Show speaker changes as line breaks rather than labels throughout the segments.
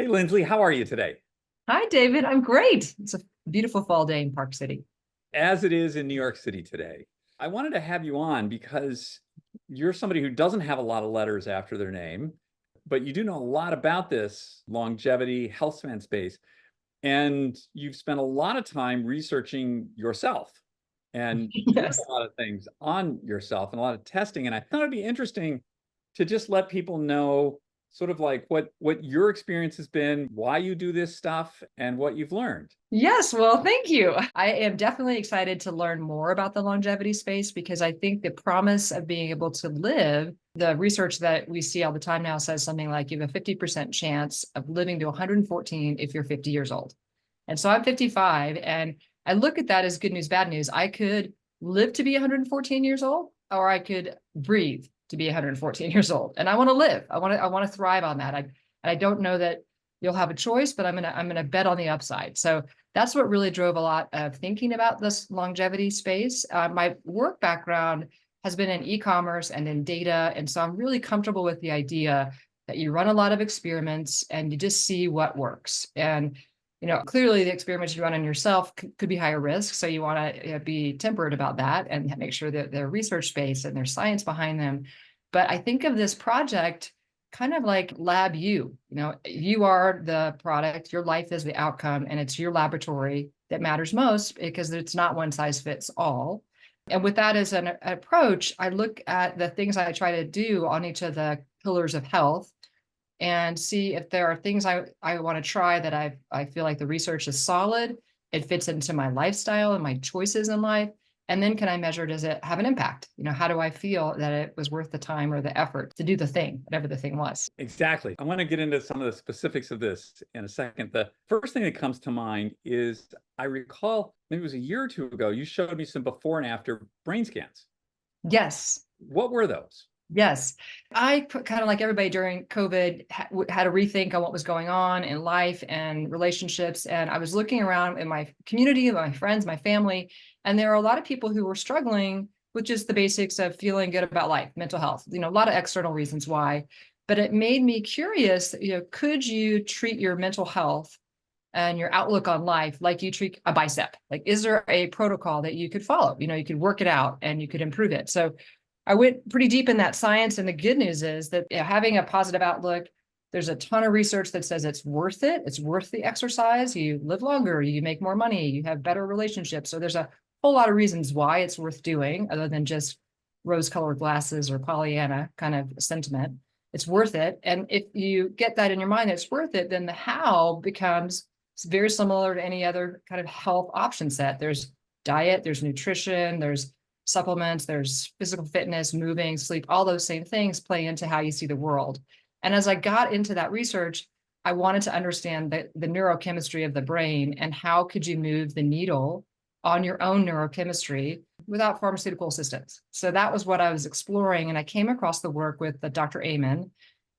Hey, Linsly, how are you today?
Hi, David. I'm great. It's a beautiful fall day in Park City.
As it is in New York City today. I wanted to have you on because you're somebody who doesn't have a lot of letters after their name, but you do know a lot about this longevity health span space. And you've spent a lot of time researching yourself and doing
Yes.
a lot of things on yourself and a lot of testing. And I thought it'd be interesting to just let people know sort of like what your experience has been, why you do this stuff, and what you've learned.
Yes. Well, thank you. I am definitely excited to learn more about the longevity space because I think the promise of being able to live, the research that we see all the time now says something like you have a 50% chance of living to 114 if you're 50 years old. And so I'm 55, and I look at that as good news, bad news. I could live to be 114 years old, or I could breathe to be 114 years old. And I want to live. I want to thrive on that. I don't know that you'll have a choice, but I'm gonna bet on the upside. So that's what really drove a lot of thinking about this longevity space. My work background has been in e-commerce and in data, and so I'm really comfortable with the idea that you run a lot of experiments and you just see what works. And clearly the experiments you run on yourself could be higher risk, so you want to be temperate about that and make sure that they're research based and there's science behind them. But I think of this project kind of like lab you are the product, your life is the outcome, and it's your laboratory that matters most because it's not one size fits all. And with that as an approach, I look at the things I try to do on each of the pillars of health and see if there are things I want to try that I feel like the research is solid, it fits into my lifestyle and my choices in life. And then can I measure, does it have an impact? How do I feel that it was worth the time or the effort to do the thing, whatever the thing was?
Exactly. I want to get into some of the specifics of this in a second. The first thing that comes to mind is I recall maybe it was a year or two ago, you showed me some before and after brain scans.
Yes.
What were those?
Yes. I put kind of like everybody during COVID had a rethink on what was going on in life and relationships. And I was looking around in my community, my friends, my family, and there are a lot of people who were struggling with just the basics of feeling good about life, mental health, a lot of external reasons why. But it made me curious, could you treat your mental health and your outlook on life like you treat a bicep? Like, is there a protocol that you could follow? You could work it out and you could improve it. So I went pretty deep in that science. And the good news is that having a positive outlook, there's a ton of research that says it's worth it. It's worth the exercise. You live longer, you make more money, you have better relationships. So there's a whole lot of reasons why it's worth doing other than just rose-colored glasses or Pollyanna kind of sentiment. It's worth it. And if you get that in your mind, it's worth it, then the how becomes very similar to any other kind of health option set. There's diet, there's nutrition, there's supplements, there's physical fitness, moving, sleep, all those same things play into how you see the world. And as I got into that research, I wanted to understand the neurochemistry of the brain and how could you move the needle on your own neurochemistry without pharmaceutical assistance. So that was what I was exploring. And I came across the work with Dr. Amen,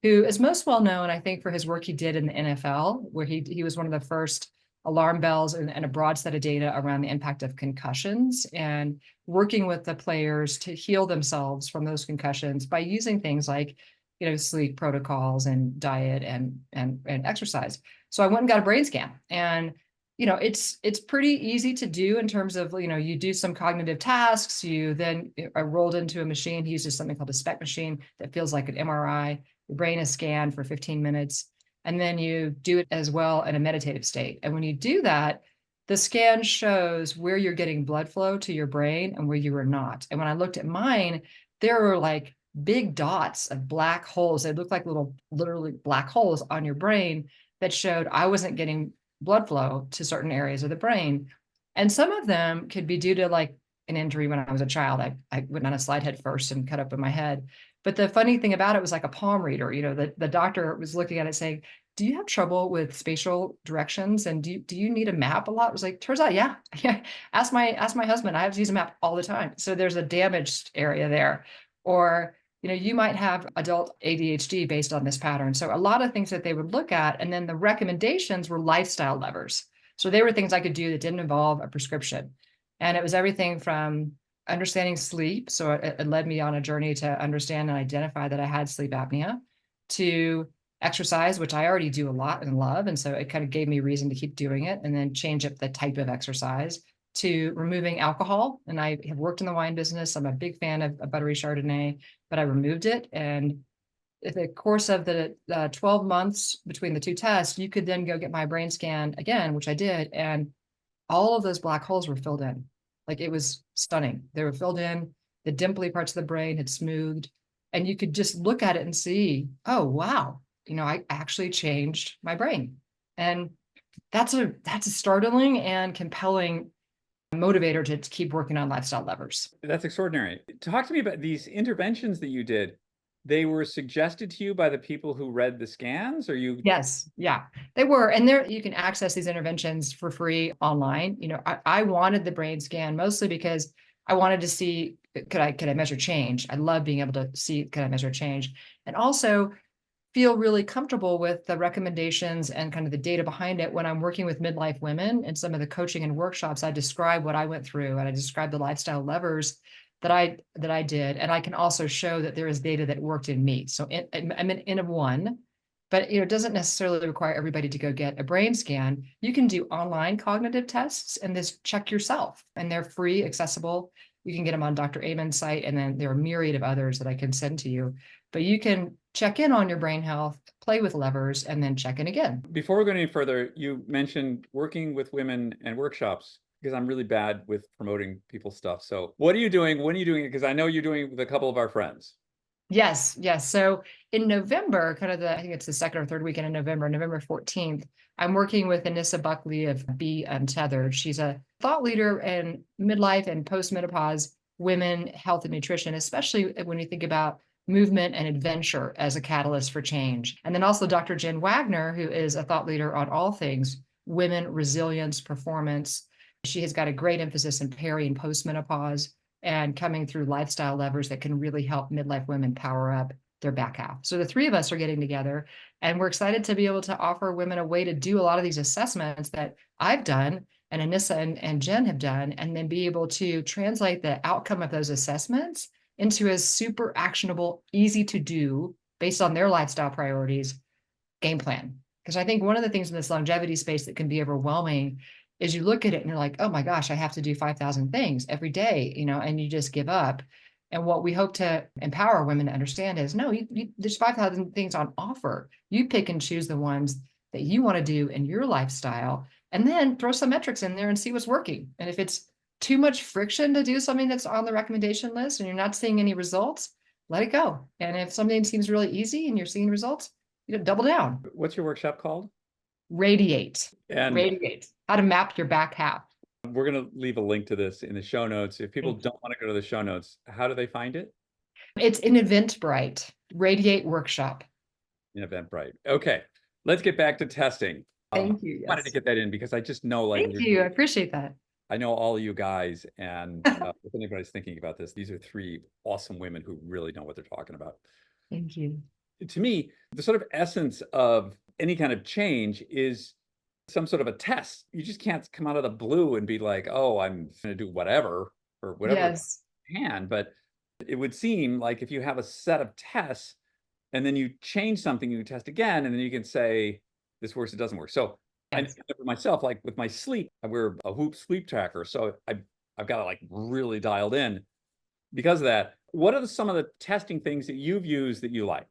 who is most well known, I think, for his work he did in the NFL, where he was one of the first alarm bells and a broad set of data around the impact of concussions and working with the players to heal themselves from those concussions by using things like, sleep protocols and diet and exercise. So I went and got a brain scan, and it's pretty easy to do in terms of, you do some cognitive tasks. You then are rolled into a machine. He uses something called a SPECT machine that feels like an MRI. Your brain is scanned for 15 minutes. And then you do it as well in a meditative state. And when you do that, the scan shows where you're getting blood flow to your brain and where you are not. And when I looked at mine, there were like big dots of black holes. They looked like little, literally black holes on your brain that showed I wasn't getting blood flow to certain areas of the brain. And some of them could be due to like an injury when I was a child. I went on a slide head first and cut open my head. But the funny thing about it was like a palm reader. The doctor was looking at it saying, do you have trouble with spatial directions? And do you need a map a lot? It was like, turns out, yeah. Yeah. Ask my husband. I have to use a map all the time. So there's a damaged area there. Or, you might have adult ADHD based on this pattern. So a lot of things that they would look at. And then the recommendations were lifestyle levers. So they were things I could do that didn't involve a prescription. And it was everything from understanding sleep. So it led me on a journey to understand and identify that I had sleep apnea, to exercise, which I already do a lot and love. And so it kind of gave me reason to keep doing it, and then change up the type of exercise to removing alcohol. And I have worked in the wine business. I'm a big fan of a buttery Chardonnay, but I removed it. And in the course of the 12 months between the two tests, you could then go get my brain scan again, which I did. And all of those black holes were filled in. Like, it was stunning. They were filled in. The dimply parts of the brain had smoothed. And you could just look at it and see, oh, wow, I actually changed my brain. And that's a startling and compelling motivator to keep working on lifestyle levers.
That's extraordinary. Talk to me about these interventions that you did. They were suggested to you by the people who read the scans, or you?
Yes, yeah, they were. And there you can access these interventions for free online. I wanted the brain scan mostly because I wanted to see, could I measure change? I love being able to see, could I measure change? And also feel really comfortable with the recommendations and kind of the data behind it. When I'm working with midlife women and some of the coaching and workshops, I describe what I went through, and I describe the lifestyle levers that I did. And I can also show that there is data that worked in me. So I'm an N of one, but it doesn't necessarily require everybody to go get a brain scan. You can do online cognitive tests and just check yourself, and they're free, accessible. You can get them on Dr. Amen's site, and then there are a myriad of others that I can send to you. But you can check in on your brain health, play with levers, and then check in again.
Before we go any further, you mentioned working with women and workshops, because I'm really bad with promoting people's stuff. So what are you doing? When are you doing it? Because I know you're doing it with a couple of our friends.
Yes. So in November, I think it's the second or third weekend in November, November 14th, I'm working with Anissa Buckley of Be Untethered. She's a thought leader in midlife and postmenopause women health and nutrition, especially when you think about movement and adventure as a catalyst for change. And then also Dr. Jen Wagner, who is a thought leader on all things women, resilience, performance. She has got a great emphasis in peri and postmenopause, and coming through lifestyle levers that can really help midlife women power up their back half. So the three of us are getting together, and we're excited to be able to offer women a way to do a lot of these assessments that I've done and Anissa and Jen have done, and then be able to translate the outcome of those assessments into a super actionable, easy to do, based on their lifestyle priorities, game plan. Because I think one of the things in this longevity space that can be overwhelming is you look at it and you're like, oh my gosh, I have to do 5,000 things every day, and you just give up. And what we hope to empower women to understand is, no, there's 5,000 things on offer. You pick and choose the ones that you want to do in your lifestyle, and then throw some metrics in there and see what's working. And if it's too much friction to do something that's on the recommendation list and you're not seeing any results, let it go. And if something seems really easy and you're seeing results, double down.
What's your workshop called?
Radiate.
And
Radiate. How to map your back half.
we're going to leave a link to this in the show notes. If people don't want to go to the show notes, how do they find it?
It's in Eventbrite, Radiate Workshop.
In Eventbrite. Okay, let's get back to testing.
Thank you.
I wanted to get that in because I just know, like,
Thank you. I appreciate that.
I know all you guys, and if anybody's thinking about this, these are three awesome women who really know what they're talking about.
Thank you.
To me, the sort of essence of any kind of change is some sort of a test. You just can't come out of the blue and be like, oh, I'm going to do whatever or whatever
Yes.
you can. But it would seem like if you have a set of tests and then you change something, you test again, and then you can say, this works, it doesn't work. So I know for myself, like with my sleep, I wear a Whoop sleep tracker. So I've got it like really dialed in because of that. What are some of the testing things that you've used that you like?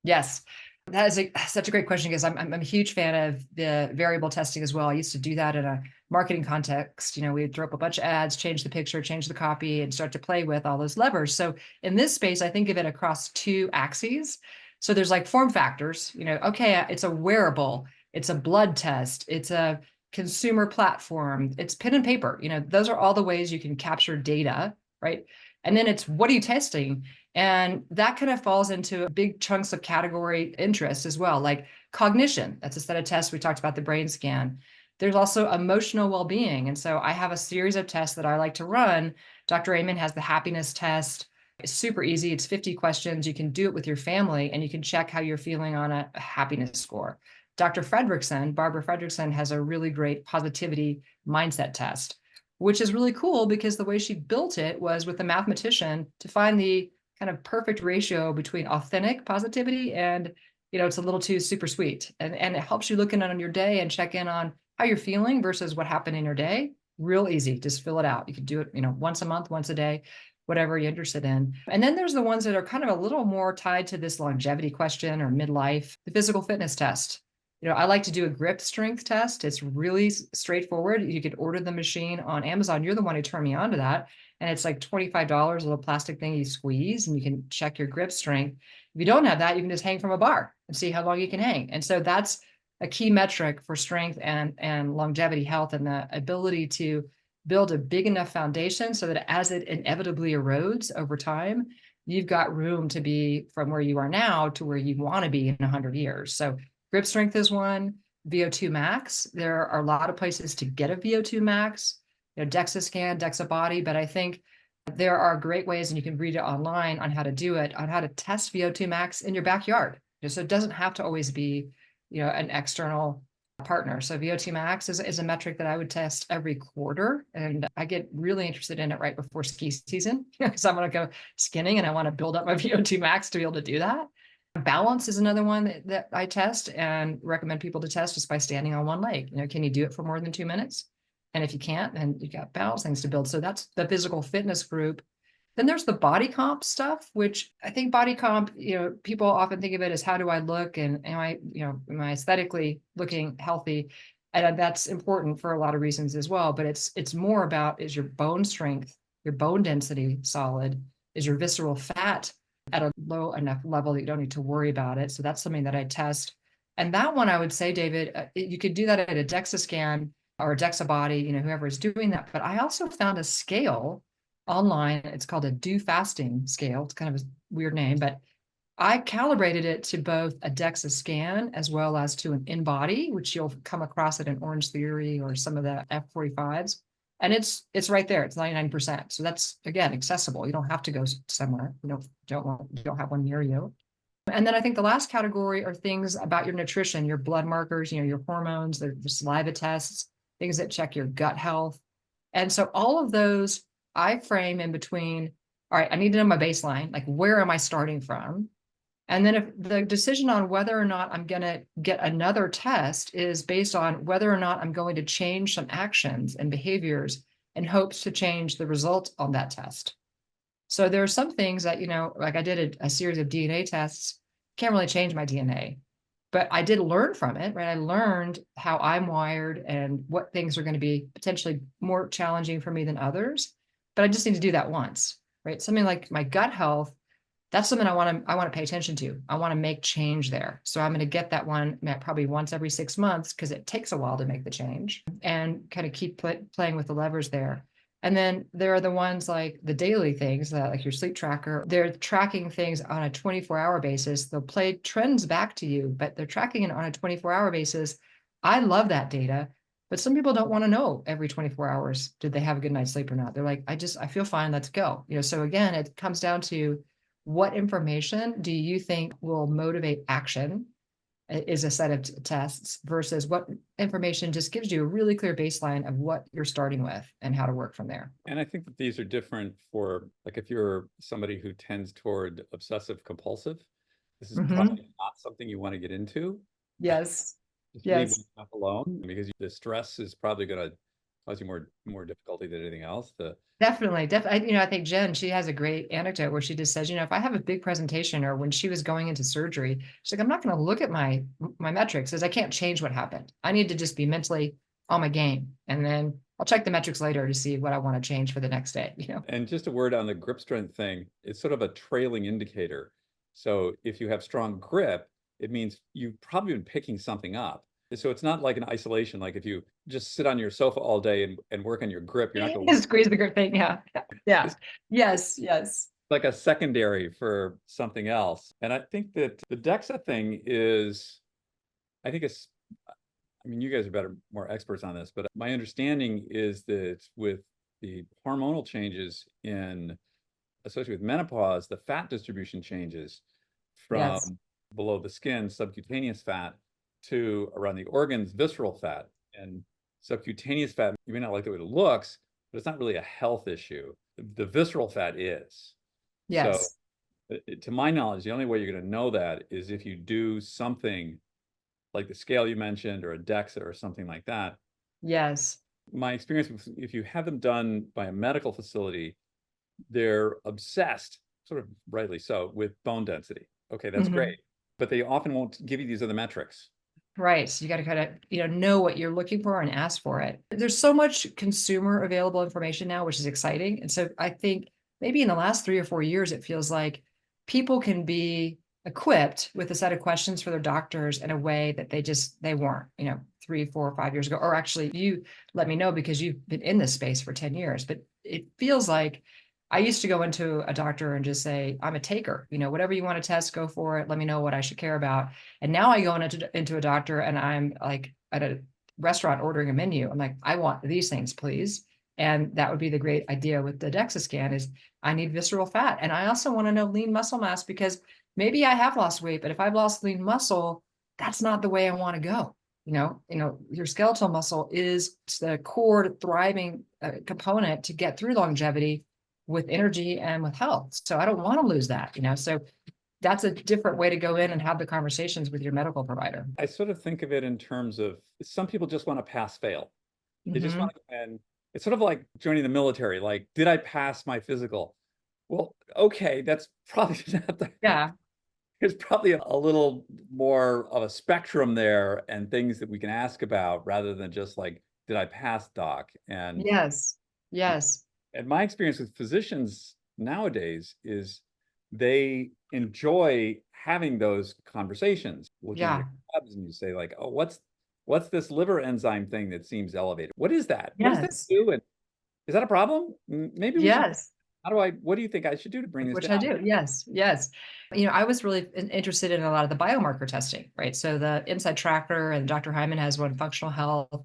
Yes. That is such a great question, because I'm a huge fan of the variable testing as well. I used to do that in a marketing context. We'd throw up a bunch of ads, change the picture, change the copy, and start to play with all those levers. So in this space, I think of it across two axes. So there's like form factors, okay, it's a wearable, it's a blood test, it's a consumer platform, it's pen and paper. Those are all the ways you can capture data, right? And then it's, what are you testing? And that kind of falls into big chunks of category interest as well, like cognition. That's a set of tests. We talked about the brain scan. There's also emotional well-being. And so I have a series of tests that I like to run. Dr. Amen has the happiness test. It's super easy. It's 50 questions. You can do it with your family, and you can check how you're feeling on a happiness score. Dr. Fredrickson, Barbara Fredrickson, has a really great positivity mindset test, which is really cool because the way she built it was with a mathematician to find the kind of perfect ratio between authentic positivity and it's a little too super sweet. And it helps you look in on your day and check in on how you're feeling versus what happened in your day. Real easy. Just fill it out. You can do it, once a month, once a day, whatever you're interested in. And then there's the ones that are kind of a little more tied to this longevity question or midlife, the physical fitness test. I like to do a grip strength test. It's really straightforward. You could order the machine on Amazon. You're the one who turned me on to that. And it's like $25, a little plastic thing you squeeze, and you can check your grip strength. If you don't have that, you can just hang from a bar and see how long you can hang. And so that's a key metric for strength and longevity health, and the ability to build a big enough foundation so that as it inevitably erodes over time, you've got room to be from where you are now to where you want to be in 100 years. So grip strength is one. VO2 max. There are a lot of places to get a VO2 max, DEXA scan, DEXA body, but I think there are great ways, and you can read it online on how to do it, on how to test VO2 max in your backyard. So it doesn't have to always be, an external partner. So VO2 max is a metric that I would test every quarter. And I get really interested in it right before ski season, because I'm going to go skinning and I want to build up my VO2 max to be able to do that. Balance is another one that I test and recommend people to test just by standing on one leg. Can you do it for more than 2 minutes? And if you can't, then you've got balance things to build. So that's the physical fitness group. Then there's the body comp stuff, which I think body comp, people often think of it as how do I look, and am I aesthetically looking healthy? And that's important for a lot of reasons as well. But it's more about, is your bone strength, your bone density solid? Is your visceral fat at a low enough level that you don't need to worry about it? So that's something that I test. And that one, I would say, David, you could do that at a DEXA scan or a DEXA body, whoever is doing that. But I also found a scale online. It's called a do fasting scale. It's kind of a weird name, but I calibrated it to both a DEXA scan as well as to an in-body, which you'll come across at an Orange Theory or some of the F45s. And it's right there. It's 99%. So that's, again, accessible. You don't have to go somewhere. You don't have one near you. And then I think the last category are things about your nutrition, your blood markers, your hormones, the saliva tests, things that check your gut health. And so all of those I frame in between, all right, I need to know my baseline, like where am I starting from? And then if the decision on whether or not I'm going to get another test is based on whether or not I'm going to change some actions and behaviors in hopes to change the result on that test. So there are some things that, like I did a series of DNA tests, can't really change my DNA, but I did learn from it, right? I learned how I'm wired and what things are going to be potentially more challenging for me than others. But I just need to do that once, right? Something like my gut health, that's something I want to pay attention to. I want to make change there. So I'm going to get that one probably once every 6 months, because it takes a while to make the change, and kind of keep playing with the levers there. And then there are the ones like the daily things, like your sleep tracker. They're tracking things on a 24-hour basis. They'll play trends back to you, but they're tracking it on a 24-hour basis. I love that data. But some people don't want to know every 24 hours, did they have a good night's sleep or not? They're like, I feel fine, let's go. So again, it comes down to, what information do you think will motivate action is a set of tests, versus what information just gives you a really clear baseline of what you're starting with and how to work from there.
And I think that these are different for, like, if you're somebody who tends toward obsessive compulsive, this is probably not something you want to get into.
Yes.
Just
Yes.
leave yourself alone, because the stress is probably going to cause you more difficulty than anything else.
Definitely. I think Jen, she has a great anecdote where she just says, if I have a big presentation, or when she was going into surgery, she's like, I'm not going to look at my metrics, as I can't change what happened. I need to just be mentally on my game. And then I'll check the metrics later to see what I want to change for the next day.
And just a word on the grip strength thing, it's sort of a trailing indicator. So if you have strong grip, it means you've probably been picking something up. So it's not like an isolation, like if you just sit on your sofa all day and work on your grip, you're not going to
squeeze the grip thing. Yeah.
It's
Yes.
like a secondary for something else. And I think that the DEXA thing is, I think it's, you guys are more experts on this, but my understanding is that with the hormonal changes associated with menopause, the fat distribution changes from below the skin, subcutaneous fat, to around the organs, visceral fat. And subcutaneous fat, you may not like the way it looks, but it's not really a health issue. The visceral fat is.
Yes.
To my knowledge, the only way you're going to know that is if you do something like the scale you mentioned or a DEXA or something like that.
Yes.
My experience with, if you have them done by a medical facility, they're obsessed, sort of rightly so, with bone density. Okay, that's
Mhm.
great. But they often won't give you these other metrics.
Right. So you got to kind of, know what you're looking for and ask for it. There's so much consumer available information now, which is exciting. And so I think maybe in the last 3 or 4 years, it feels like people can be equipped with a set of questions for their doctors in a way that they weren't, 3, 4, 5 years ago. Or actually, you let me know because you've been in this space for 10 years. But it feels like I used to go into a doctor and just say, I'm a taker, whatever you want to test, go for it. Let me know what I should care about. And now I go into a doctor and I'm like at a restaurant ordering a menu. I'm like, I want these things, please. And that would be the great idea with the DEXA scan is I need visceral fat. And I also want to know lean muscle mass because maybe I have lost weight, but if I've lost lean muscle, that's not the way I want to go. Your skeletal muscle is the core thriving component to get through longevity with energy and with health. So I don't want to lose that, So that's a different way to go in and have the conversations with your medical provider.
I sort of think of it in terms of some people just want to pass fail. They just
Mm-hmm.
want to, and it's sort of like joining the military. Like, did I pass my physical? Well, okay, that's probably not the,
Yeah.
there's probably a little more of a spectrum there and things that we can ask about rather than just like, did I pass, doc?
Yes. Yes.
And my experience with physicians nowadays is they enjoy having those conversations, looking at
Yeah.
your labs, and you say like, oh, what's this liver enzyme thing that seems elevated? What is that? What does that
Yes.
do? And is that a problem? Maybe we should.
Yes.
What do you think I should do to bring this
Which
down?
I do. Yes. Yes. I was really interested in a lot of the biomarker testing, right? So the Inside Tracker and Dr. Hyman has one, functional health.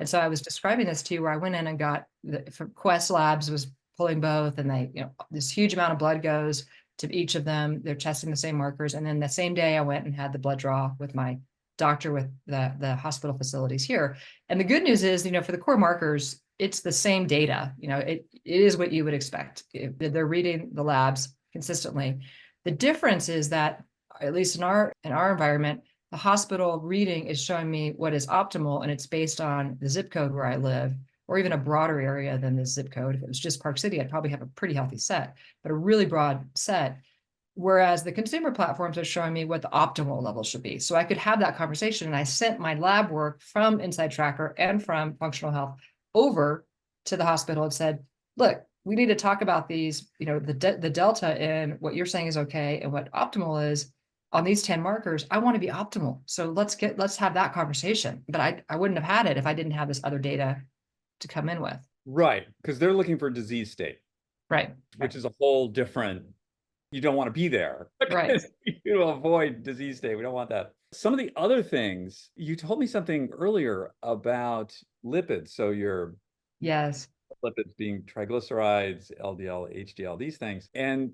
And so I was describing this to you where I went in and got from Quest Labs was pulling both, and they, this huge amount of blood goes to each of them. They're testing the same markers. And then the same day I went and had the blood draw with my doctor with the hospital facilities here. And the good news is, for the core markers, it's the same data. It is what you would expect. They're reading the labs consistently. The difference is that, at least in our environment, the hospital reading is showing me what is optimal, and it's based on the zip code where I live, or even a broader area than the zip code. If it was just Park City, I'd probably have a pretty healthy set, but a really broad set. Whereas the consumer platforms are showing me what the optimal level should be. So I could have that conversation. And I sent my lab work from Inside Tracker and from Functional Health over to the hospital and said, look, we need to talk about these, the delta in what you're saying is okay and what optimal is on these 10 markers. I want to be optimal. So let's have that conversation. But I wouldn't have had it if I didn't have this other data to come in with.
Right, because they're looking for disease state,
Right.
which is a whole different. You don't want to be there.
Right.
You avoid disease state. We don't want that. Some of the other things, you told me something earlier about lipids. So your
Yes.
lipids being triglycerides, LDL, HDL, these things, and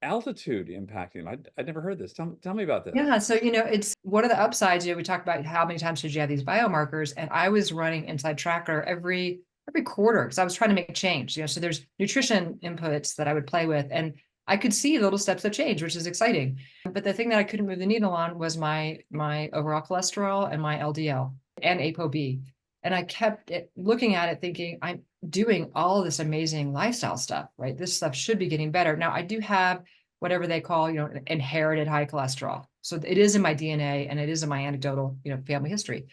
altitude impacting them. I'd never heard this. Tell me about this.
Yeah, so it's one of the upsides. We talk about how many times should you have these biomarkers, and I was running Inside Tracker every quarter because I was trying to make a change. So there's nutrition inputs that I would play with, and I could see little steps of change, which is exciting. But the thing that I couldn't move the needle on was my overall cholesterol and my LDL and ApoB. And I kept looking at it, thinking I'm doing all of this amazing lifestyle stuff, right? This stuff should be getting better. Now I do have whatever they call, inherited high cholesterol. So it is in my DNA and it is in my anecdotal, family history.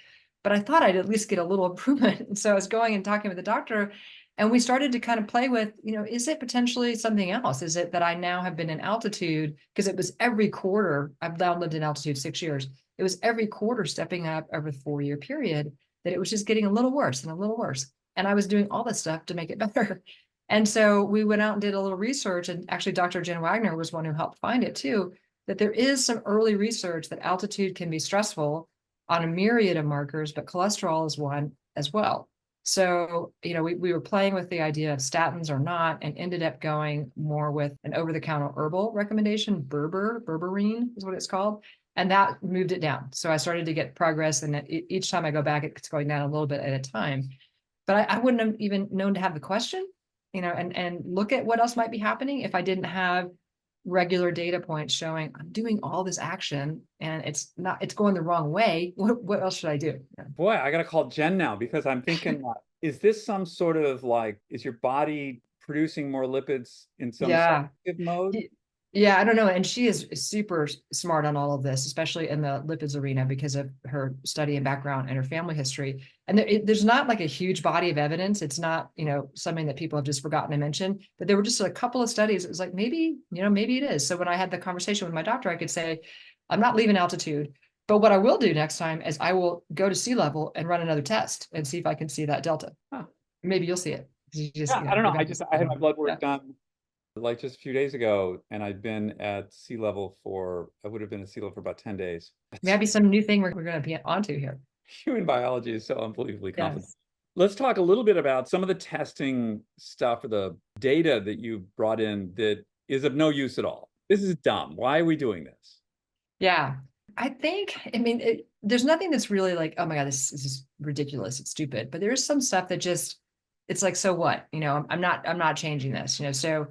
But I thought I'd at least get a little improvement. And so I was going and talking with the doctor, and we started to kind of play with, is it potentially something else? Is it that I now have been in altitude? Because it was every quarter. I've now lived in altitude 6 years. It was every quarter stepping up over the 4-year period that it was just getting a little worse and a little worse. And I was doing all this stuff to make it better. And so we went out and did a little research, and actually Dr. Jen Wagner was one who helped find it too, that there is some early research that altitude can be stressful on a myriad of markers, but cholesterol is one as well. So, we were playing with the idea of statins or not, and ended up going more with an over-the-counter herbal recommendation, berberine is what it's called. And that moved it down. So I started to get progress, and each time I go back, it's going down a little bit at a time. But I wouldn't have even known to have the question, and look at what else might be happening if I didn't have regular data points showing I'm doing all this action and it's going the wrong way. What else should I do? Yeah.
Boy, I gotta call Jen now because I'm thinking, is this some sort of like, is your body producing more lipids in some
Yeah.
selective mode?
Yeah, I don't know. And she is super smart on all of this, especially in the lipids arena because of her study and background and her family history. And there's not like a huge body of evidence. It's not, something that people have just forgotten to mention, but there were just a couple of studies. It was like, maybe it is. So when I had the conversation with my doctor, I could say, I'm not leaving altitude, but what I will do next time is I will go to sea level and run another test and see if I can see that delta.
Huh.
Maybe you'll see it. You just,
Yeah, I don't know. I had my blood work
yeah.
done like just a few days ago, and I'd been at sea level I would have been at sea level for about 10 days.
Maybe some new thing we're going to be onto here.
Human biology is so unbelievably complicated.
Yes.
Let's talk a little bit about some of the testing stuff or the data that you brought in that is of no use at all. This is dumb. Why are we doing this?
Yeah. I mean, there's nothing that's really like, oh my God, this is ridiculous. It's stupid. But there is some stuff that just, it's like, so what? I'm not changing this, so,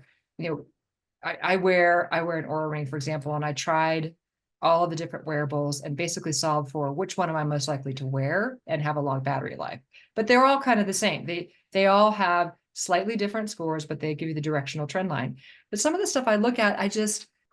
I wear an Oura ring, for example, and I tried all of the different wearables and basically solved for which one am I most likely to wear and have a long battery life. But they're all kind of the same. They all have slightly different scores, but they give you the directional trend line. But some of the stuff I look at,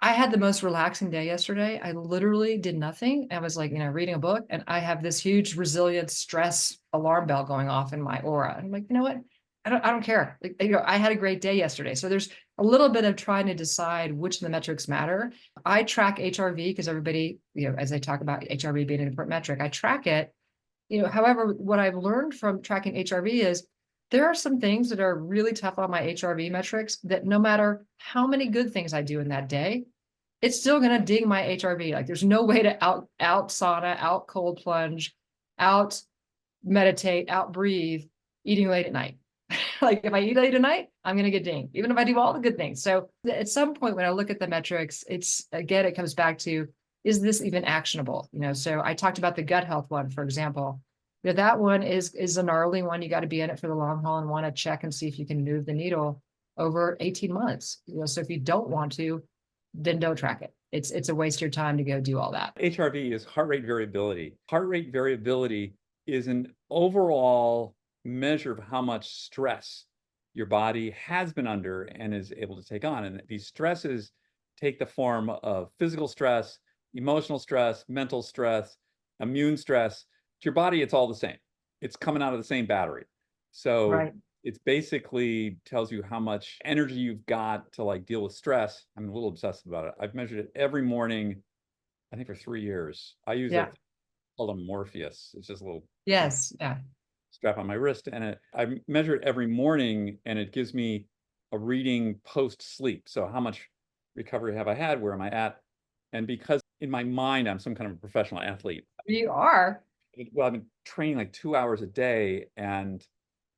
I had the most relaxing day yesterday. I literally did nothing. I was like, reading a book, and I have this huge resilience stress alarm bell going off in my Aura. I'm like, you know what? I don't care. Like, I had a great day yesterday. So there's a little bit of trying to decide which of the metrics matter. I track HRV because everybody, as I talk about HRV being an important metric, I track it. However, what I've learned from tracking HRV is there are some things that are really tough on my HRV metrics that no matter how many good things I do in that day, it's still going to ding my HRV. Like there's no way to out sauna, out cold plunge, out meditate, out breathe, eating late at night. Like if I eat late at night, I'm going to get dinged, even if I do all the good things. So at some point when I look at the metrics, it comes back to, is this even actionable? So I talked about the gut health one, for example. That one is a gnarly one. You got to be in it for the long haul and want to check and see if you can move the needle over 18 months. So if you don't want to, then don't track it. It's a waste of your time to go do all that.
HRV is heart rate variability. Heart rate variability is an overall measure of how much stress your body has been under and is able to take on. And these stresses take the form of physical stress, emotional stress, mental stress, immune stress. To your body, it's all the same. It's coming out of the same battery. So
right.
It's basically tells you how much energy you've got to like deal with stress. I'm a little obsessed about it. I've measured it every morning, I think for 3 years. I use it called a Morpheus. It's just a little strap on my wrist, and I measure it every morning, and it gives me a reading post sleep. So how much recovery have I had? Where am I at? And because in my mind, I'm some kind of a professional athlete.
You are.
Well, I've been training like 2 hours a day, and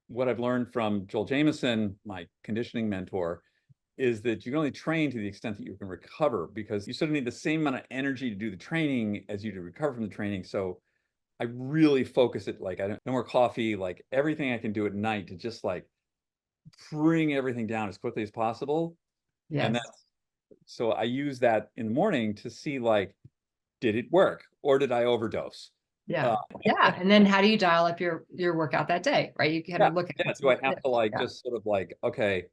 what I've learned from Joel Jamieson, my conditioning mentor, is that you can only train to the extent that you can recover, because you sort of need the same amount of energy to do the training as you to recover from the training. So I really focus it, like no more coffee, like everything I can do at night to just like bring everything down as quickly as possible.
Yes.
And so I use that in the morning to see like, did it work or did I overdose?
Yeah. And then how do you dial up your workout that day, right? You kind of look at
do I have to like just sort of like, okay,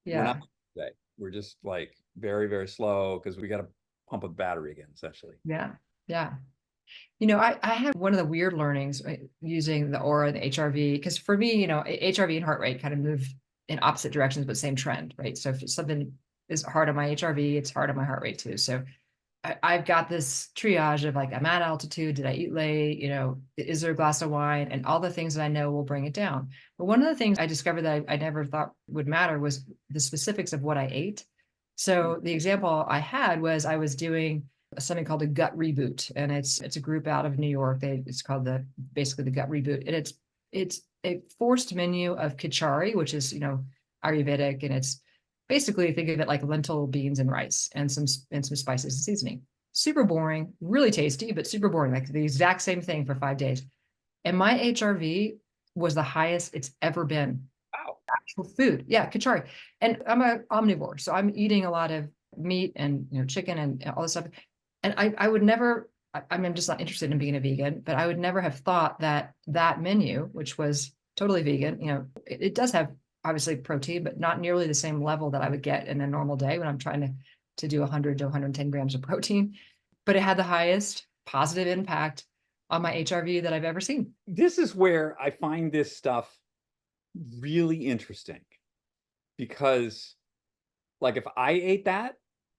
we're not today. We're just like very, very slow because we got to pump a battery again, essentially.
Yeah. I had one of the weird learnings using the Aura, the HRV, because for me, HRV and heart rate kind of move in opposite directions, but same trend, right? So if something is hard on my HRV, it's hard on my heart rate too. So I've got this triage of like, I'm at altitude, did I eat late? Is there a glass of wine? And all the things that I know will bring it down. But one of the things I discovered that I never thought would matter was the specifics of what I ate. So the example I had was I was doing something called a gut reboot, and it's a group out of New York. It's called basically the gut reboot, and it's a forced menu of khichari, which is Ayurvedic, and it's basically think of it like lentil, beans, and rice, and some spices and seasoning. Super boring, really tasty, but super boring. Like the exact same thing for 5 days, and my HRV was the highest it's ever been.
Wow.
Actual food, yeah, khichari, and I'm an omnivore, so I'm eating a lot of meat and, chicken and all this stuff. And I would never, I'm just not interested in being a vegan, but I would never have thought that that menu, which was totally vegan, it does have obviously protein, but not nearly the same level that I would get in a normal day when I'm trying to do 100 to 110 grams of protein. But it had the highest positive impact on my HRV that I've ever seen.
This is where I find this stuff really interesting, because like if I ate that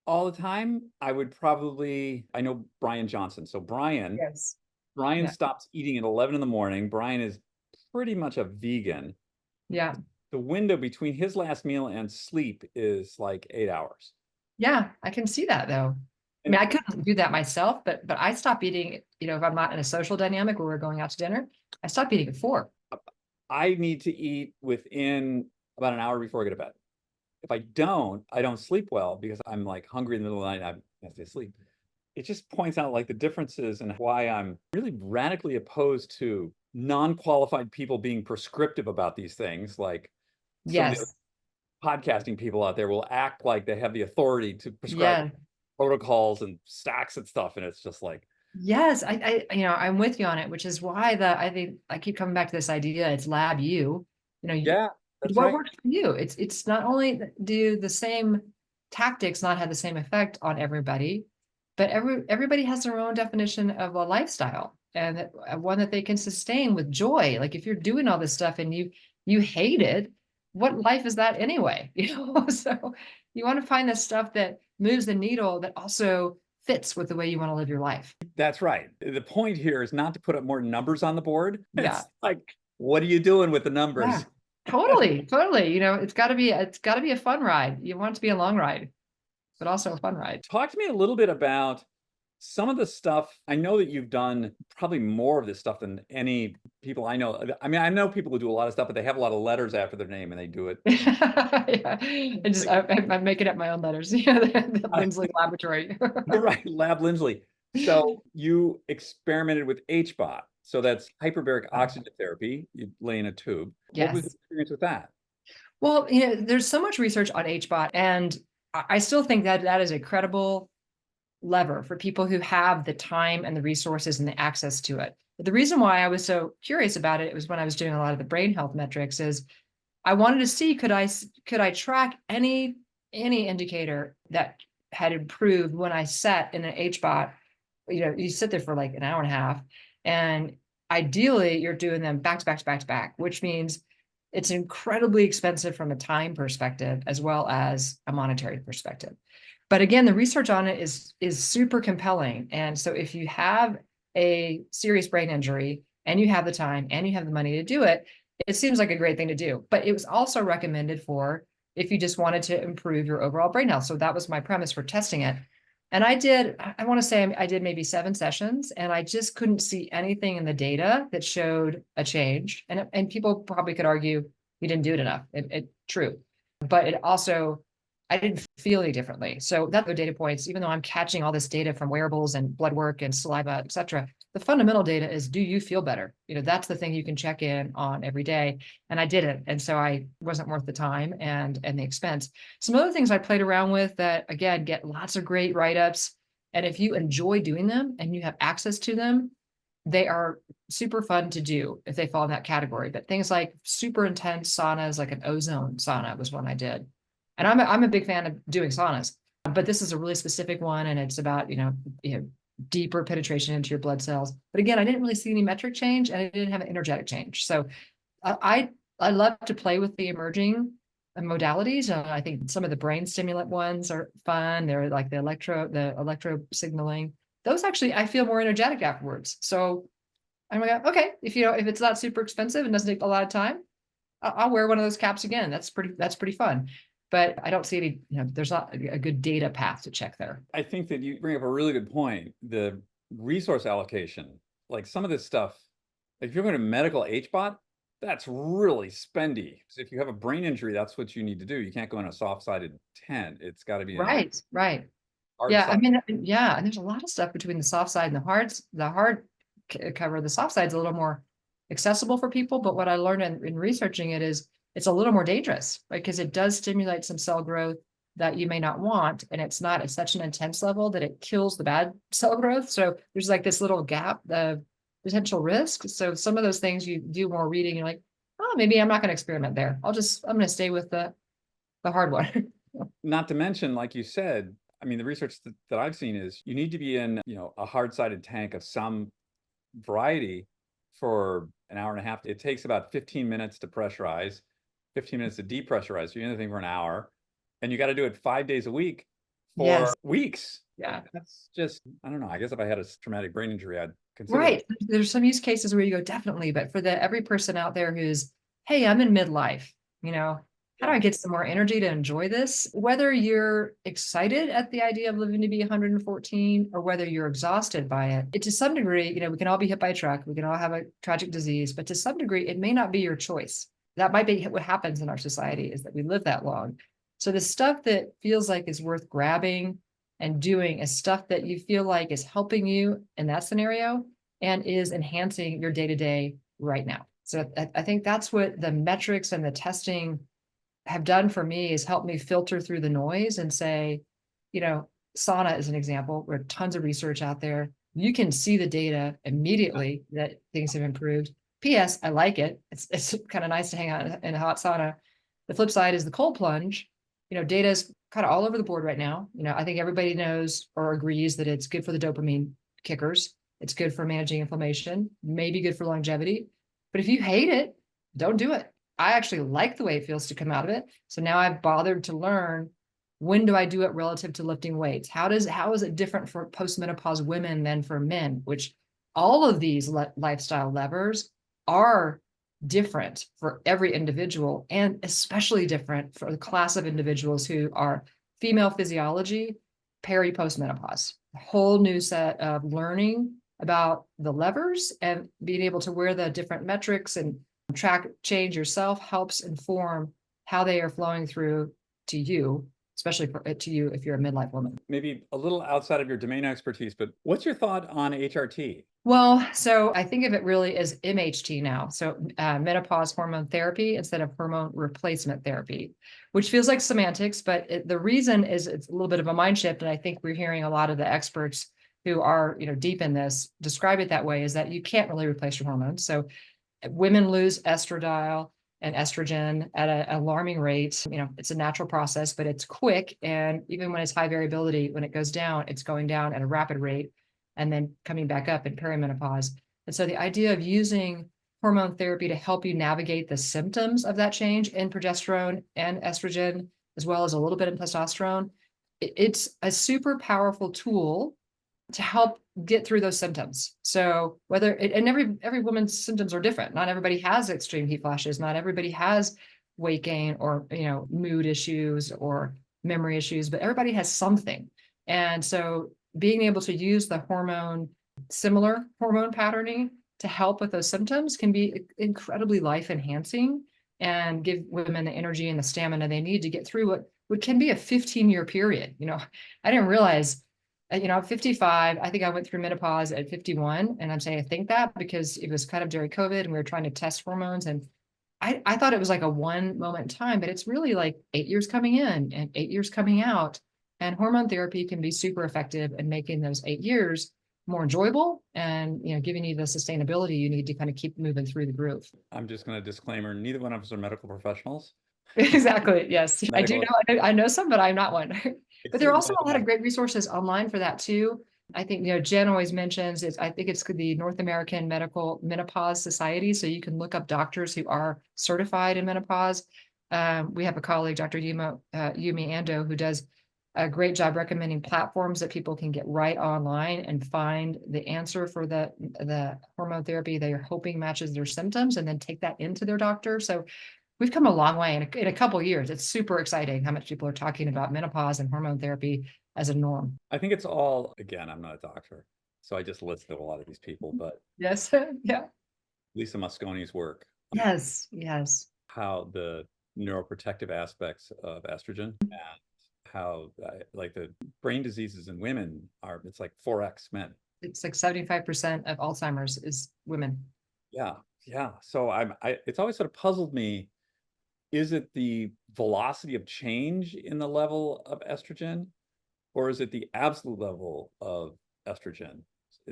all the time, I would probably, I know Brian Johnson. So Brian
Yes. Yeah.
stops eating at 11 in the morning. Brian is pretty much a vegan.
Yeah.
The window between his last meal and sleep is like 8 hours.
Yeah. I can see that though. I mean, I couldn't do that myself, but I stop eating, if I'm not in a social dynamic where we're going out to dinner, I stop eating at 4.
I need to eat within about an hour before I go to bed. If I don't sleep well because I'm like hungry in the middle of the night and I have to sleep. It just points out like the differences and why I'm really radically opposed to non-qualified people being prescriptive about these things. Like some of the
Yes.
podcasting people out there will act like they have the authority to prescribe
Yeah.
protocols and stacks and stuff. And it's just like,
Yes. I'm with you on it, which is why I think I keep coming back to this idea. It's lab you,
yeah, that's
what
right.
works for you. It's not only do the same tactics not have the same effect on everybody, but everybody has their own definition of a lifestyle, and one that they can sustain with joy. Like if you're doing all this stuff and you hate it, what life is that anyway? So you want to find the stuff that moves the needle that also fits with the way you want to live your life.
That's right. The point here is not to put up more numbers on the board.
Yeah.
It's like, what are you doing with the
Yeah.
numbers?
Totally. It's got to be a fun ride. You want it to be a long ride, but also a fun ride.
Talk to me a little bit about some of the stuff. I know that you've done probably more of this stuff than any people I know. I mean, I know people who do a lot of stuff, but they have a lot of letters after their name and they do it.
Yeah. I'm making up my own letters. The Linsly Laboratory.
Right, Lab Linsly. So you experimented with HBOT. So that's hyperbaric oxygen therapy. You lay in a tube. What was the
Yes.
experience with that?
Well, there's so much research on HBOT, and I still think that is a credible lever for people who have the time and the resources and the access to it. But the reason why I was so curious about it was when I was doing a lot of the brain health metrics is I wanted to see could I track any indicator that had improved when I sat in an HBOT. You sit there for like an hour and a half, and ideally you're doing them back to back to back to back, which means it's incredibly expensive from a time perspective as well as a monetary perspective. But again, the research on it is super compelling. And so if you have a serious brain injury and you have the time and you have the money to do it, it seems like a great thing to do. But it was also recommended for if you just wanted to improve your overall brain health. So that was my premise for testing it. And I want to say I did maybe 7 sessions, and I just couldn't see anything in the data that showed a change. And people probably could argue you didn't do it enough. True. But it also, I didn't feel any differently. So that's the data points, even though I'm catching all this data from wearables and blood work and saliva, et cetera, the fundamental data is, do you feel better? That's the thing you can check in on every day. And I didn't. And so I wasn't worth the time and the expense. Some other things I played around with that, again, get lots of great write-ups. And if you enjoy doing them and you have access to them, they are super fun to do if they fall in that category. But things like super intense saunas, like an ozone sauna was one I did. And I'm a big fan of doing saunas, but this is a really specific one, and it's about deeper penetration into your blood cells. But again, I didn't really see any metric change, and I didn't have an energetic change. So I love to play with the emerging modalities. I think some of the brain stimulant ones are fun. They're like the electro signaling. Those actually, I feel more energetic afterwards. So I'm like, okay, if it's not super expensive and doesn't take a lot of time, I'll wear one of those caps again. That's pretty fun. But I don't see any, there's not a good data path to check there.
I think that you bring up a really good point. The resource allocation, like some of this stuff, if you're going to medical HBOT, that's really spendy. So if you have a brain injury, that's what you need to do. You can't go in a soft-sided tent. It's got to be
right.
Hard
Yeah,
side.
I mean, yeah, and there's a lot of stuff between the soft side and the hard cover. The soft side's a little more accessible for people, but what I learned in researching it is it's a little more dangerous, right? Because it does stimulate some cell growth that you may not want. And it's not at such an intense level that it kills the bad cell growth. So there's like this little gap of potential risk. So some of those things you do more reading, you're like, oh, maybe I'm not going to experiment there. I'm going to stay with the hard one.
Not to mention, like you said, I mean, the research that I've seen is you need to be in, a hard-sided tank of some variety for an hour and a half. It takes about 15 minutes to pressurize, 15 minutes to depressurize. So you're anything for an hour, and you got to do it 5 days a week for
Yes.
weeks.
Yeah.
That's just, I don't know. I guess if I had a traumatic brain injury, I'd consider
Right.
it.
There's some use cases where you go, definitely, but for every person out there who's, hey, I'm in midlife, how do I get some more energy to enjoy this? Whether you're excited at the idea of living to be 114 or whether you're exhausted by it, to some degree, we can all be hit by a truck. We can all have a tragic disease, but to some degree, it may not be your choice. That might be what happens in our society, is that we live that long. So the stuff that feels like is worth grabbing and doing is stuff that you feel like is helping you in that scenario and is enhancing your day-to-day right now. So I think that's what the metrics and the testing have done for me, is help me filter through the noise and say, sauna is an example where tons of research out there. You can see the data immediately that things have improved. P.S. I like it. It's kind of nice to hang out in a hot sauna. The flip side is the cold plunge. Data is kind of all over the board right now. I think everybody knows or agrees that it's good for the dopamine kickers. It's good for managing inflammation, maybe good for longevity. But if you hate it, don't do it. I actually like the way it feels to come out of it. So now I've bothered to learn, when do I do it relative to lifting weights? How is it different for postmenopause women than for men? Which all of these lifestyle levers are different for every individual, and especially different for the class of individuals who are female physiology, postmenopause. A whole new set of learning about the levers and being able to wear the different metrics and track change yourself helps inform how they are flowing through to you, especially to you if you're a midlife woman.
Maybe a little outside of your domain expertise, but what's your thought on HRT?
Well, so I think of it really as MHT now. So menopause hormone therapy instead of hormone replacement therapy, which feels like semantics, but the reason is it's a little bit of a mind shift. And I think we're hearing a lot of the experts who are, deep in this describe it that way, is that you can't really replace your hormones. So women lose estradiol and estrogen at an alarming rate. It's a natural process, but it's quick. And even when it's high variability, when it goes down, it's going down at a rapid rate and then coming back up in perimenopause. And so the idea of using hormone therapy to help you navigate the symptoms of that change in progesterone and estrogen, as well as a little bit in testosterone, it's a super powerful tool to help get through those symptoms. So and every woman's symptoms are different. Not everybody has extreme heat flashes. Not everybody has weight gain or, mood issues or memory issues, but everybody has something. And so being able to use the similar hormone patterning to help with those symptoms can be incredibly life enhancing and give women the energy and the stamina they need to get through what can be a 15-year period. I didn't realize, I'm 55. I think I went through menopause at 51. And I'm saying I think that because it was kind of during COVID and we were trying to test hormones. And I thought it was like a one moment in time, but it's really like 8 years coming in and 8 years coming out. And hormone therapy can be super effective in making those 8 years more enjoyable and, giving you the sustainability you need to kind of keep moving through the groove.
I'm just going to disclaimer, neither one of us are medical professionals.
Exactly. Yes. I do
Medical-
know. I know some, but I'm not one. But there are also a lot of
Yeah.
great resources online for that too. I think, Jen always mentions I think it's the North American Medical Menopause Society. So you can look up doctors who are certified in menopause. We have a colleague, Dr. Yumi Ando, who does a great job recommending platforms that people can get right online and find the answer for the hormone therapy they are hoping matches their symptoms, and then take that into their doctor. So we've come a long way in a couple of years. It's super exciting how much people are talking about menopause and hormone therapy as a norm.
I think it's all, again, I'm not a doctor, so I just listed a lot of these people, but
Yes. Yeah.
Lisa Mosconi's work,
Yes. Yes.
how the neuroprotective aspects of estrogen and how like the brain diseases in women it's like 4x men.
It's like 75% of Alzheimer's is women.
Yeah. So it's always sort of puzzled me is it the velocity of change in the level of estrogen, or is it the absolute level of estrogen?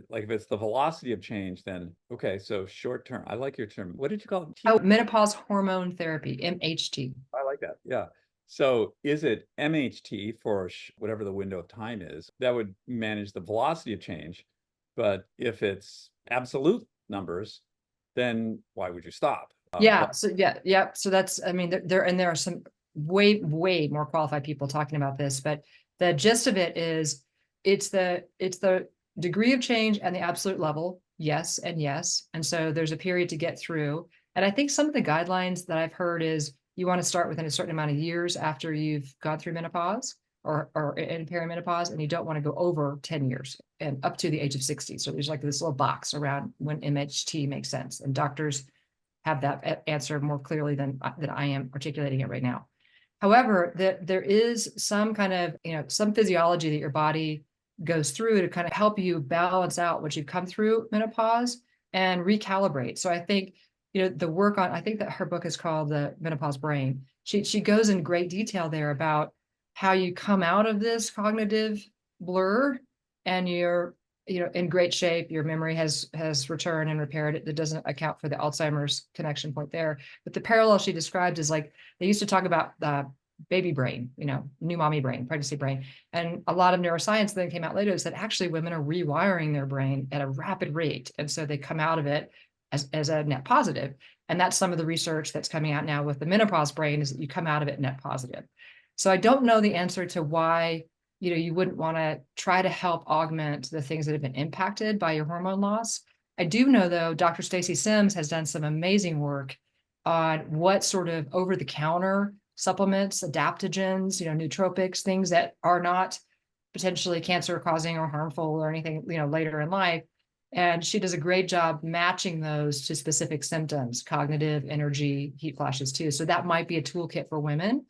Like if it's the velocity of change, then okay, so short term. I like your term. What did you call it?
Oh, menopause hormone therapy, MHT.
I like that. Yeah. So is it MHT for whatever the window of time is that would manage the velocity of change? But if it's absolute numbers, then why would you stop?
Yeah. So yeah. So that's, I mean, there are some way more qualified people talking about this, but the gist of it is it's the degree of change and the absolute level. Yes. And yes. And so there's a period to get through. And I think some of the guidelines that I've heard is you want to start within a certain amount of years after you've gone through menopause or in perimenopause, and you don't want to go over 10 years and up to the age of 60. So there's like this little box around when MHT makes sense. And doctors have that answer more clearly than I am articulating it right now. However, there is some kind of, some physiology that your body goes through to kind of help you balance out what you've come through menopause and recalibrate. So I think, the work on, I think that her book is called The Menopause Brain. She goes in great detail there about how you come out of this cognitive blur and you're in great shape. Your memory has returned and repaired. It doesn't account for the Alzheimer's connection point there. But the parallel she described is like they used to talk about baby brain, new mommy brain, pregnancy brain. And a lot of neuroscience then came out later that said actually women are rewiring their brain at a rapid rate. And so they come out of it as a net positive. And that's some of the research that's coming out now with the menopause brain is that you come out of it net positive. So I don't know the answer to why you wouldn't want to try to help augment the things that have been impacted by your hormone loss. I do know, though, Dr. Stacy Sims has done some amazing work on what sort of over-the-counter supplements, adaptogens, nootropics, things that are not potentially cancer-causing or harmful or anything, later in life. And she does a great job matching those to specific symptoms, cognitive, energy, heat flashes, too. So that might be a toolkit for women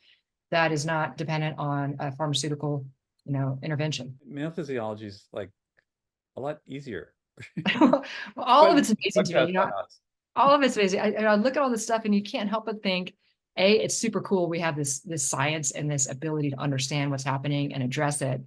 that is not dependent on a pharmaceutical intervention.
Male physiology is like a lot easier.
Well, all of
But
it's amazing to me. All of it's amazing. I look at all this stuff and you can't help but think, A, it's super cool. We have this science and this ability to understand what's happening and address it.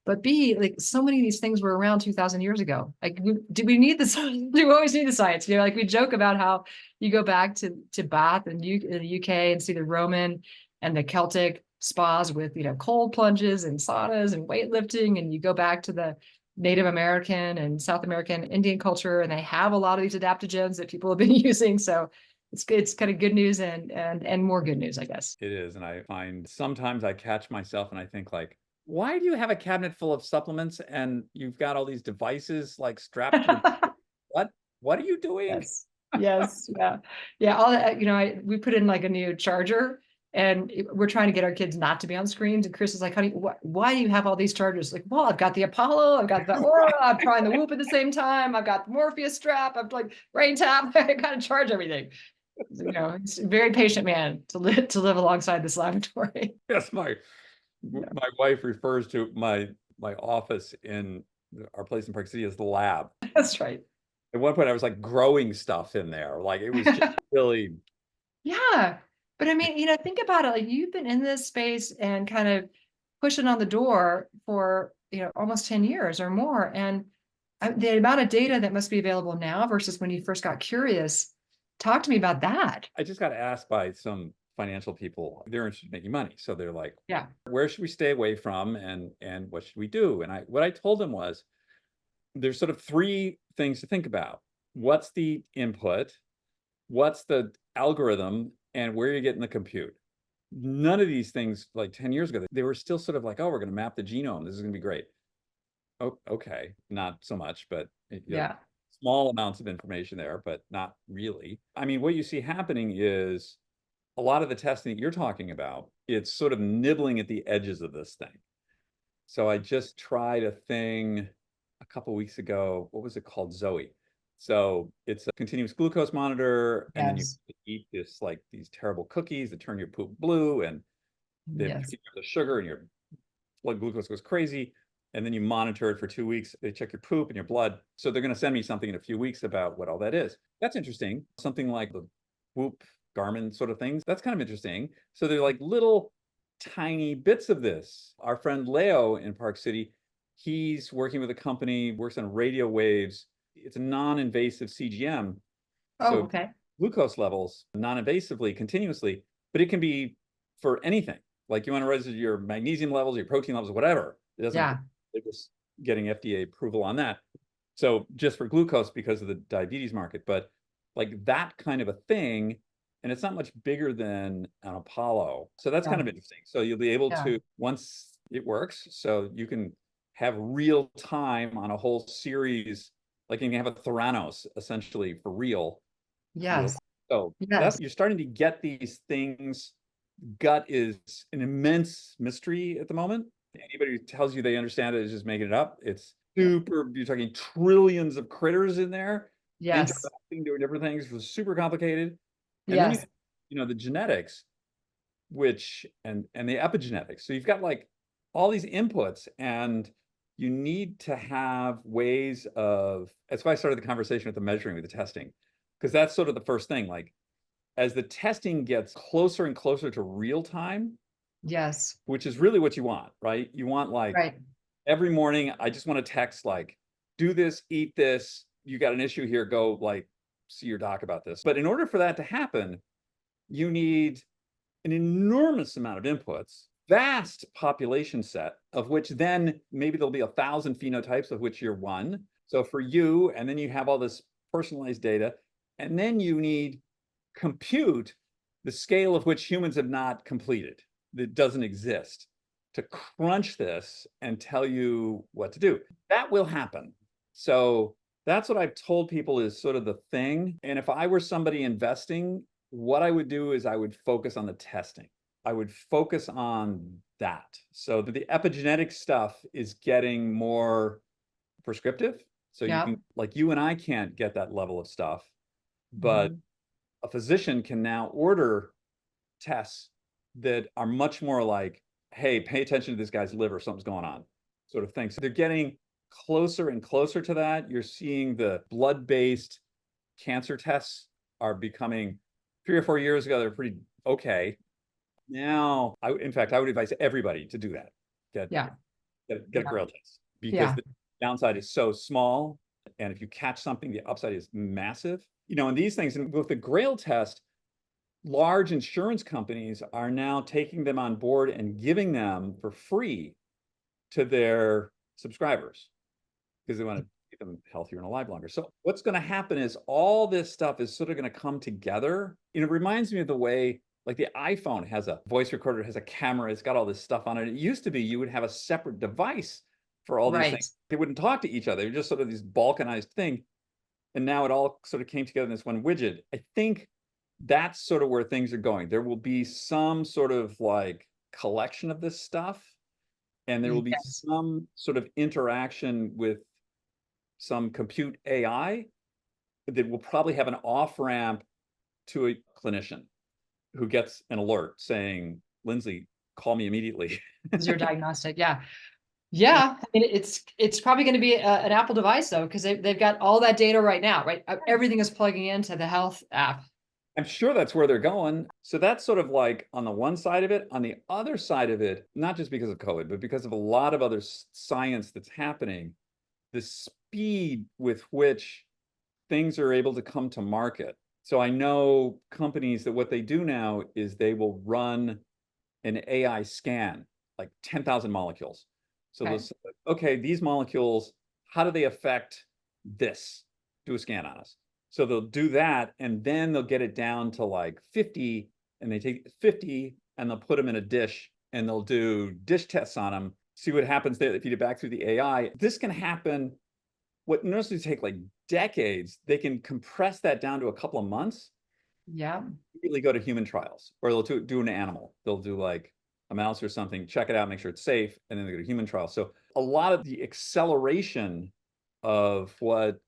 But B, like so many of these things were around 2000 years ago. Like, do we need the science? Do we always need the science? Like we joke about how you go back to Bath in the UK and see the Roman and the Celtic spas with, cold plunges and saunas and weightlifting. And you go back to the Native American and South American Indian culture, and they have a lot of these adaptogens that people have been using. So it's kind of good news and more good news, I guess.
It is. And I find sometimes I catch myself and I think like, why do you have a cabinet full of supplements and you've got all these devices like strapped to what are you doing?
Yes. Yeah. All that, we put in like a new charger and we're trying to get our kids not to be on screens. And Chris is like, honey, why do you have all these chargers? Like, well, I've got the Apollo, I've got the Aura, I'm trying the Whoop at the same time. I've got the Morpheus strap. I'm like brain tap. I got to charge everything. It's a very patient man to live alongside this laboratory.
Yes, my wife refers to my office in our place in Park City as the lab.
That's right.
At one point I was like growing stuff in there. Like it was just really.
Yeah. But I mean, think about it. Like you've been in this space and kind of pushing on the door for, almost 10 years or more. And the amount of data that must be available now versus when you first got curious, talk to me about that.
I just got asked by some financial people. They're interested in making money. So they're like,
yeah,
where should we stay away from and what should we do? And what I told them was there's sort of three things to think about. What's the input? What's the algorithm? And where you're getting the compute? None of these things like 10 years ago, they were still sort of like, oh, we're going to map the genome. This is going to be great. Oh, okay. Not so much, but
yeah,
small amounts of information there, but not really. I mean, what you see happening is a lot of the testing that you're talking about, it's sort of nibbling at the edges of this thing. So I just tried a thing a couple of weeks ago. What was it called? Zoe. So it's a continuous glucose monitor, and then you eat these terrible cookies that turn your poop blue, and they the sugar, and your blood glucose goes crazy. And then you monitor it for 2 weeks. They check your poop and your blood. So they're going to send me something in a few weeks about what all that is. That's interesting. Something like the Whoop Garmin sort of things. That's kind of interesting. So they're like little tiny bits of this. Our friend Leo in Park City, he's working with a company, works on radio waves. It's a non-invasive CGM.
Oh,
So
okay.
glucose levels non-invasively, continuously, but it can be for anything. Like you want to raise your magnesium levels, your protein levels, whatever. It doesn't,
Yeah.
they're just getting FDA approval on that. So just for glucose because of the diabetes market, but like that kind of a thing, and it's not much bigger than an Apollo. So that's kind
Yeah.
of interesting. So you'll be able
Yeah.
to, once it works, so you can have real time on a whole series, like you can have a Theranos essentially for real.
Yes.
So that's,
Yes.
you're starting to get these things. Gut is an immense mystery at the moment. Anybody who tells you they understand it is just making it up. It's super, you're talking trillions of critters in there
Yes.
interacting, doing different things. It was super complicated. And then
Yes.
the genetics, which and the epigenetics. So you've got like all these inputs, and you need to have ways of, that's why I started the conversation with the measuring, with the testing, because that's sort of the first thing. Like as the testing gets closer and closer to real time,
Yes.
which is really what you want, right? You want like
Right.
every morning, I just want to text like, do this, eat this, you got an issue here, go like see your doc about this. But in order for that to happen, you need an enormous amount of inputs, vast population set, of which then maybe there'll be 1,000 phenotypes, of which you're one. So for you, and then you have all this personalized data, and then you need compute the scale of which humans have not completed, that doesn't exist, to crunch this and tell you what to do. That will happen. So that's what I've told people is sort of the thing. And if I were somebody investing, what I would do is I would focus on the testing. I would focus on that. So the epigenetic stuff is getting more prescriptive. So you
Yeah.
can, like you and I can't get that level of stuff, but
Mhm.
a physician can now order tests that are much more like, hey, pay attention to this guy's liver, something's going on, sort of thing. So they're getting closer and closer to that. You're seeing the blood-based cancer tests are becoming, 3 or 4 years ago, they're pretty okay. Now, in fact, I would advise everybody to do that. Get
Yeah.
get a
Yeah.
Grail test, because
Yeah.
the downside is so small, and if you catch something, the upside is massive. And these things, and with the Grail test, large insurance companies are now taking them on board and giving them for free to their subscribers because they want to keep them healthier and alive longer. So what's going to happen is all this stuff is sort of going to come together. It reminds me of the way like the iPhone has a voice recorder, has a camera, it's got all this stuff on it. It used to be you would have a separate device for all these
Right.
things. They wouldn't talk to each other. They're just sort of this balkanized thing. And now it all sort of came together in this one widget. I think that's sort of where things are going. There will be some sort of like collection of this stuff, and there will be
Yes.
some sort of interaction with some compute AI that will probably have an off ramp to a clinician who gets an alert saying, Linsly, call me immediately.
Is your diagnostic. Yeah. Yeah. I mean, it's probably going to be an Apple device though, because they've got all that data right now, right? Everything is plugging into the health app.
I'm sure that's where they're going. So that's sort of like on the one side of it. On the other side of it, not just because of COVID, but because of a lot of other science that's happening, the speed with which things are able to come to market. So I know companies that what they do now is they will run an AI scan, like 10,000 molecules. So they'll
Okay.
say, okay, these molecules, how do they affect this? Do a scan on us. So they'll do that, and then they'll get it down to like 50, and they take 50 and they'll put them in a dish, and they'll do dish tests on them, see what happens there. They feed it back through the AI. This can happen. What normally take like decades, they can compress that down to a couple of months.
Yeah.
Immediately go to human trials, or they'll do an animal. They'll do like a mouse or something, check it out, make sure it's safe, and then they go to human trials. So a lot of the acceleration of what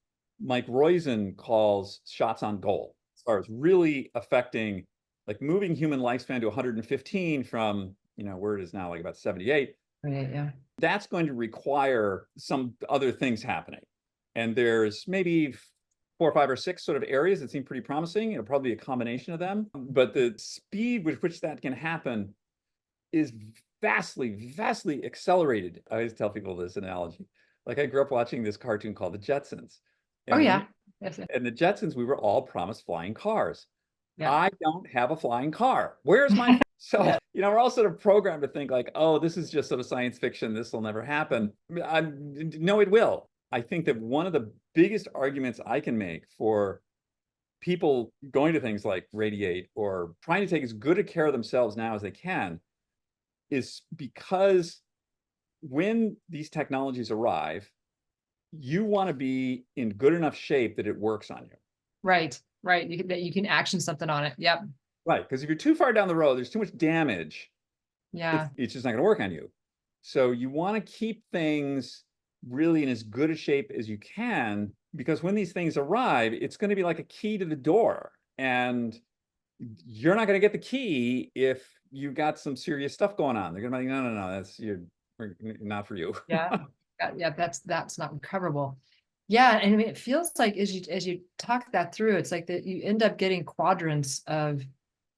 Mike Roizen calls shots on goal, as far as really affecting, like moving human lifespan to 115 from, where it is now, like about 78,
Right. Yeah.
that's going to require some other things happening. And there's maybe 4, 5, or 6 sort of areas that seem pretty promising. It'll probably be a combination of them, but the speed with which that can happen is vastly accelerated. I always tell people this analogy. Like, I grew up watching this cartoon called The Jetsons.
Oh,
And
yeah. Yes.
and the Jetsons, we were all promised flying cars.
Yeah.
I don't have a flying car. Where's my so
Yeah.
we're all sort of programmed to think like, oh, this is just sort of science fiction. This will never happen. No, it will. I think that one of the biggest arguments I can make for people going to things like Radiate or trying to take as good a care of themselves now as they can is because when these technologies arrive, you want to be in good enough shape that it works on you.
Right. That you can action something on it. Yep.
Right. Because if you're too far down the road, there's too much damage.
Yeah.
It's just not going to work on you. So you want to keep things really in as good a shape as you can, because when these things arrive, it's going to be like a key to the door. And you're not going to get the key if you've got some serious stuff going on. They're going to be like, no, that's not for you.
Yeah. Yeah. That's not recoverable. Yeah. And I mean, it feels like as you talk that through, it's like that you end up getting quadrants of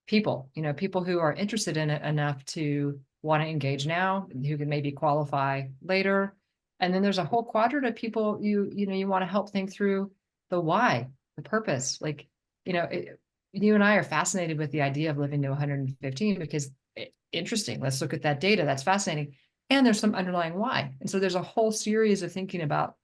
people, people who are interested in it enough to want to engage now, who can maybe qualify later. And then there's a whole quadrant of people you want to help think through the why, the purpose. Like, you and I are fascinated with the idea of living to 115 because interesting. Let's look at that data. That's fascinating. And there's some underlying why. And so there's a whole series of thinking about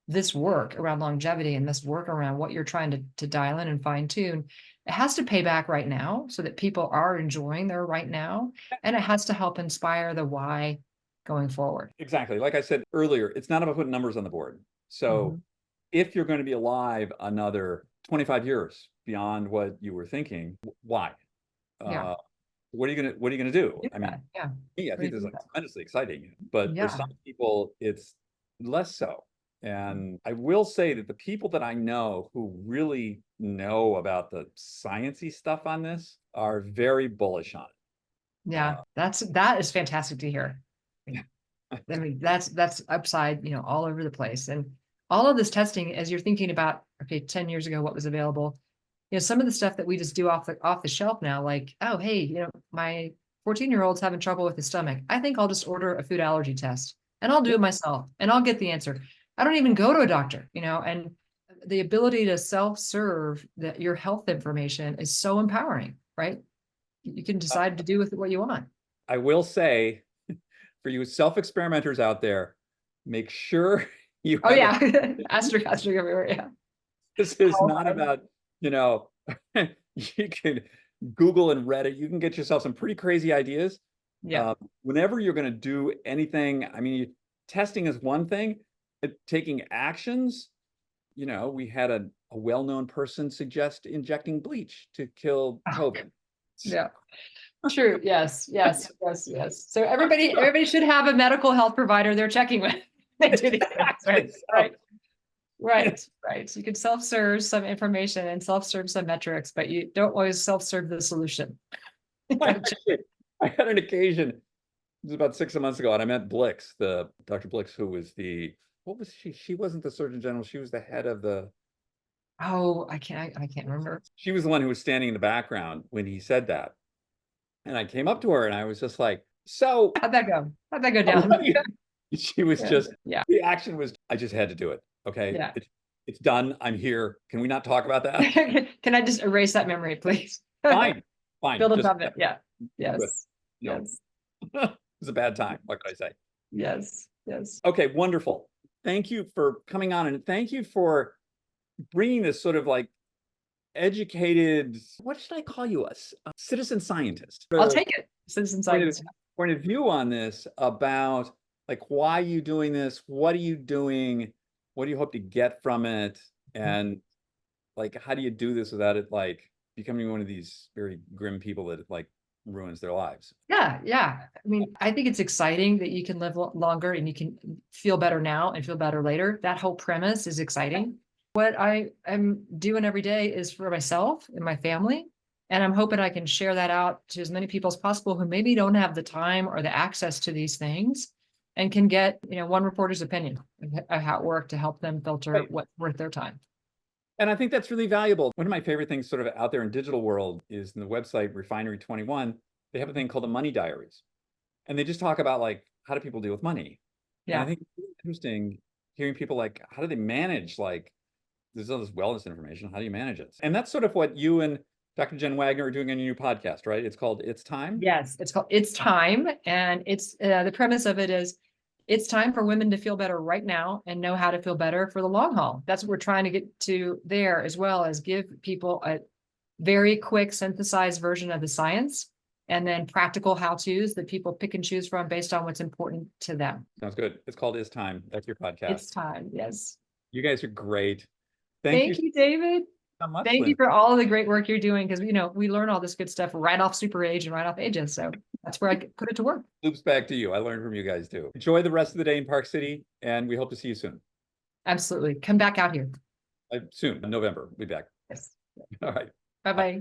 this work around longevity and this work around what you're trying to dial in and fine tune. It has to pay back right now so that people are enjoying their right now. And it has to help inspire the why going forward.
Exactly. Like I said earlier, it's not about putting numbers on the board. So if you're going to be alive another 25 years beyond what you were thinking, why?
Yeah.
What are you gonna do? I mean,
yeah.
I think this is tremendously exciting, but for some people, it's less so. And I will say that the people that I know who really know about the sciencey stuff on this are very bullish on it.
Yeah, that is fantastic to hear. I mean, that's upside, all over the place. And all of this testing, as you're thinking about, okay, 10 years ago, what was available, some of the stuff that we just do off the shelf now, like, oh, hey, my 14-year-old's having trouble with his stomach. I think I'll just order a food allergy test and I'll do it myself and I'll get the answer. I don't even go to a doctor, and the ability to self-serve your health information is so empowering, right? You can decide to do with it what you want.
I will say, for you self-experimenters out there, make sure you
asterisk everywhere. Yeah.
This is not about, you can Google and Reddit, you can get yourself some pretty crazy ideas.
Yeah.
Whenever you're going to do anything, I mean, testing is one thing, taking actions, we had a well-known person suggest injecting bleach to kill COVID.
Yeah. True. Yes. So everybody should have a medical health provider they're checking with. They do these things, right. Right. You can self-serve some information and self-serve some metrics, but you don't always self-serve the solution.
I had an occasion, it was about 6 months ago, and I met Blix, Dr. Blix, who was what was she? She wasn't the Surgeon General. She was the head of the.
Oh, I can't remember.
She was the one who was standing in the background when he said that. And I came up to her and I was just like, so.
How'd that go down?
She was the action was, I just had to do it. Okay.
Yeah.
It's done. I'm here. Can we not talk about that?
Can I just erase that memory, please?
Fine.
Build above it. Yeah. Yes. Yes.
It was a bad time. What could I say?
Yes.
Okay. Wonderful. Thank you for coming on, and thank you for bringing this sort of like educated, what should I call you, a citizen scientist?
I'll take it. Citizen scientist.
Point of view on this about like, why are you doing this? What are you doing? What do you hope to get from it? And like, how do you do this without it like becoming one of these very grim people that like ruins their lives?
Yeah. I mean, I think it's exciting that you can live longer and you can feel better now and feel better later. That whole premise is exciting. What I am doing every day is for myself and my family. And I'm hoping I can share that out to as many people as possible who maybe don't have the time or the access to these things and can get, one reporter's opinion of how it worked to help them filter what's worth their time.
And I think that's really valuable. One of my favorite things sort of out there in digital world is in the website Refinery 21, they have a thing called the money diaries. And they just talk about like, how do people deal with money? And I
Yeah.
think it's really interesting hearing people like, how do they manage like, there's all this wellness information. How do you manage it? And that's sort of what you and Dr. Jen Wagner are doing on your new podcast, right? It's called It's Time.
Yes, it's called It's Time. And it's the premise of it is it's time for women to feel better right now and know how to feel better for the long haul. That's what we're trying to get to there, as well as give people a very quick synthesized version of the science and then practical how-tos that people pick and choose from based on what's important to them.
Sounds good. It's called It's Time. That's your podcast.
It's time. Yes.
You guys are great.
Thank you, David.
So much,
Thank you
Lynn.
for all of the great work you're doing, because we learn all this good stuff right off Super Age and right off Ages. So that's where I put it to work.
Loops back to you. I learned from you guys too. Enjoy the rest of the day in Park City, and we hope to see you soon.
Absolutely. Come back out here.
Soon, in November. We'll be back.
Yes.
All right.
Bye-bye.